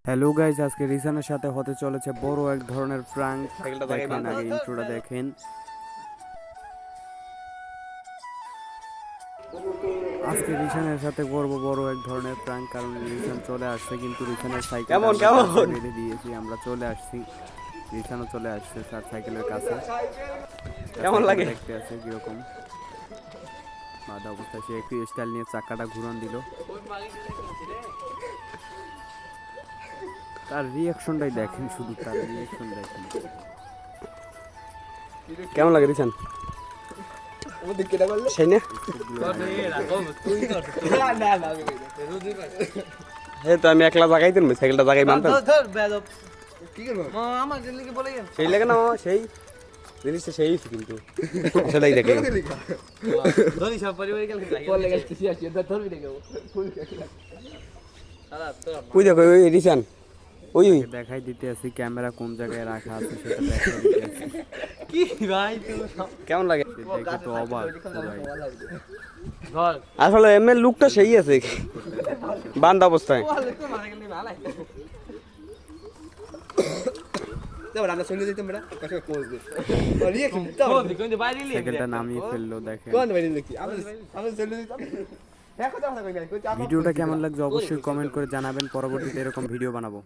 Hello guys, আজকে রিসানের সাথে হতে চলেছে বড় এক ধরনের প্রাঙ্ক। দেখেন আগে ইন্ট্রোটা দেখেন। আজকে রিসানের সাথে করব বড় এক ধরনের প্রাঙ্ক, কারণ রিসান চলে আসছে, কিন্তু রিসানের সাইকেল বেঁধে দিয়েছি, আমরা চলে আসছি। রিসানও চলে আসছে স্যার সাইকেলের কাছে। কেমন লাগে দেখতে আছে কিরকম বাধা অবস্থায়, সে একটু স্টাইল নিয়ে চাকাটা ঘুরান দিল। তার রিয়াকশনটাই দেখেন, শুধু তার রিয়াকশন দেখেন। কেমন লাগে রিসান? সেই না তো আমি একলা জাগাই দিন সাইকেলটা জাগাই মানতাম সেই লাগে না মামা, সেই জিনিসটা সেই কিন্তু সেটাই দেখে ওই দেখো ওই রিসান ওই দেখাই দিতে আছি, ক্যামেরা কোন জায়গায় রাখা আছে সেটা দেখাই দিতে আছি। কি ভাই কেমন লাগে দেখে তো অবাক পুরাই। আসলে এম এর লুকটা সেই আছে বান্ধ অবস্থায়। সাইকেলটা নামিয়ে ফেললো, দেখেন। ভিডিওটা কেমন লাগছে অবশ্যই কমেন্ট করে জানাবেন, পরবর্তীতে এরকম ভিডিও বানাবো।